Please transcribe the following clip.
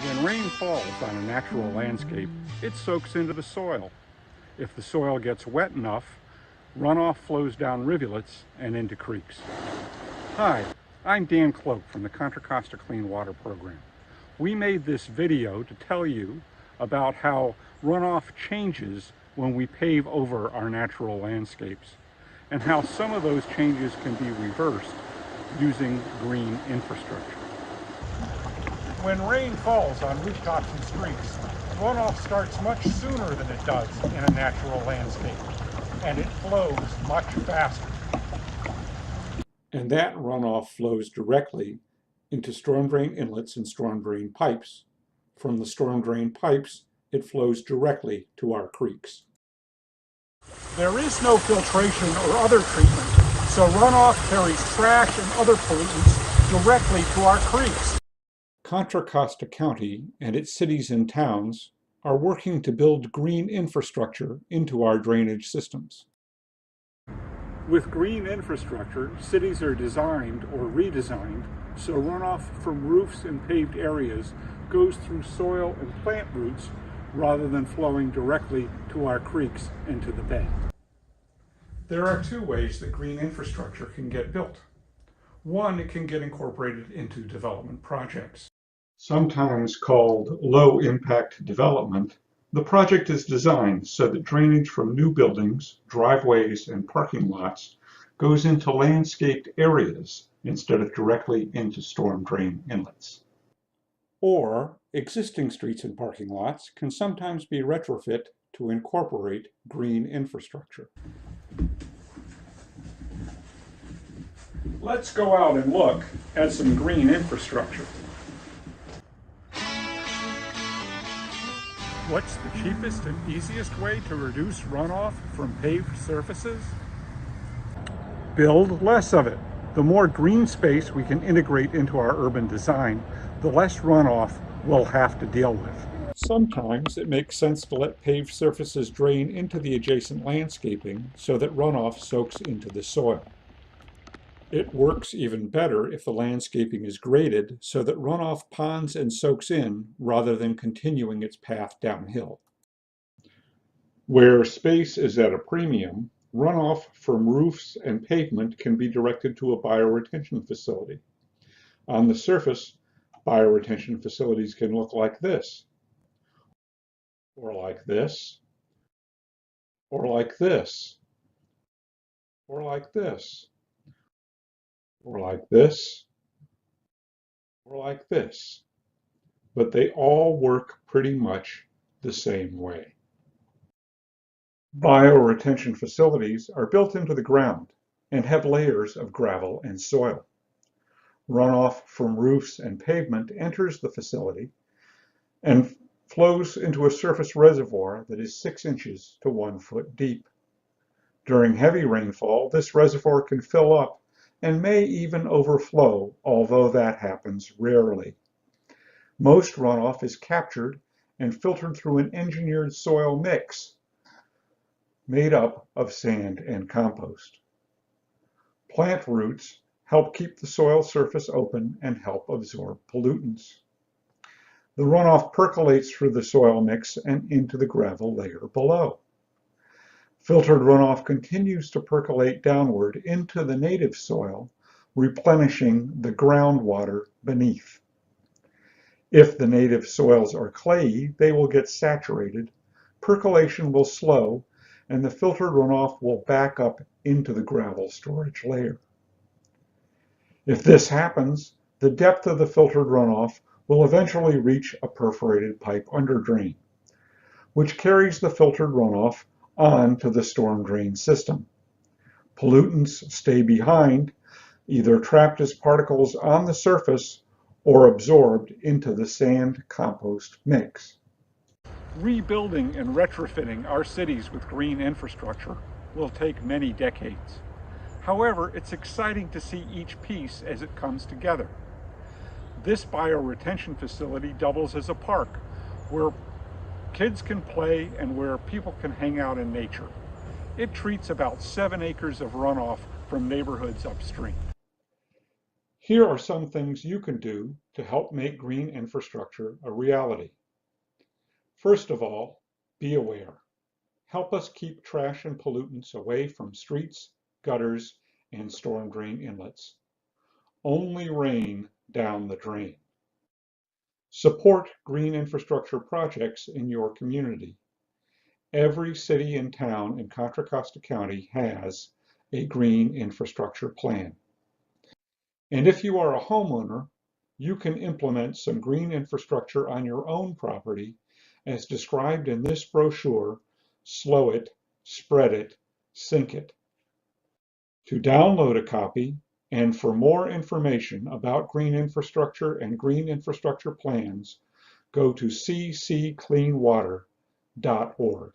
When rain falls on a natural landscape, it soaks into the soil. If the soil gets wet enough, runoff flows down rivulets and into creeks. Hi, I'm Dan Cloak from the Contra Costa Clean Water Program. We made this video to tell you about how runoff changes when we pave over our natural landscapes, and how some of those changes can be reversed using green infrastructure. When rain falls on rooftops and streets, runoff starts much sooner than it does in a natural landscape, and it flows much faster. And that runoff flows directly into storm drain inlets and storm drain pipes. From the storm drain pipes, it flows directly to our creeks. There is no filtration or other treatment, so runoff carries trash and other pollutants directly to our creeks. Contra Costa County and its cities and towns are working to build green infrastructure into our drainage systems. With green infrastructure, cities are designed or redesigned so runoff from roofs and paved areas goes through soil and plant roots rather than flowing directly to our creeks and to the bay. There are two ways that green infrastructure can get built. One, it can get incorporated into development projects. Sometimes called low-impact development, the project is designed so that drainage from new buildings, driveways, and parking lots goes into landscaped areas instead of directly into storm drain inlets. Or existing streets and parking lots can sometimes be retrofit to incorporate green infrastructure. Let's go out and look at some green infrastructure. What's the cheapest and easiest way to reduce runoff from paved surfaces? Build less of it. The more green space we can integrate into our urban design, the less runoff we'll have to deal with. Sometimes it makes sense to let paved surfaces drain into the adjacent landscaping so that runoff soaks into the soil. It works even better if the landscaping is graded so that runoff ponds and soaks in rather than continuing its path downhill. Where space is at a premium, runoff from roofs and pavement can be directed to a bioretention facility. On the surface, bioretention facilities can look like this, or like this, or like this, or like this, or like this, or like this. But they all work pretty much the same way. Bioretention facilities are built into the ground and have layers of gravel and soil. Runoff from roofs and pavement enters the facility and flows into a surface reservoir that is 6 inches to 1 foot deep. During heavy rainfall, this reservoir can fill up and may even overflow, although that happens rarely. Most runoff is captured and filtered through an engineered soil mix made up of sand and compost. Plant roots help keep the soil surface open and help absorb pollutants. The runoff percolates through the soil mix and into the gravel layer below. Filtered runoff continues to percolate downward into the native soil, replenishing the groundwater beneath. If the native soils are clayey, they will get saturated, percolation will slow, and the filtered runoff will back up into the gravel storage layer. If this happens, the depth of the filtered runoff will eventually reach a perforated pipe underdrain, which carries the filtered runoff on to the storm drain system. Pollutants stay behind, either trapped as particles on the surface or absorbed into the sand-compost mix. Rebuilding and retrofitting our cities with green infrastructure will take many decades. However, it's exciting to see each piece as it comes together. This bioretention facility doubles as a park where kids can play and where people can hang out in nature. It treats about 7 acres of runoff from neighborhoods upstream. Here are some things you can do to help make green infrastructure a reality. First of all, be aware. Help us keep trash and pollutants away from streets, gutters, and storm drain inlets. Only rain down the drain. Support green infrastructure projects in your community. Every city and town in Contra Costa County has a green infrastructure plan. And if you are a homeowner, you can implement some green infrastructure on your own property as described in this brochure, Slow It, Spread It, Sink It. To download a copy and for more information about green infrastructure and green infrastructure plans, go to cccleanwater.org.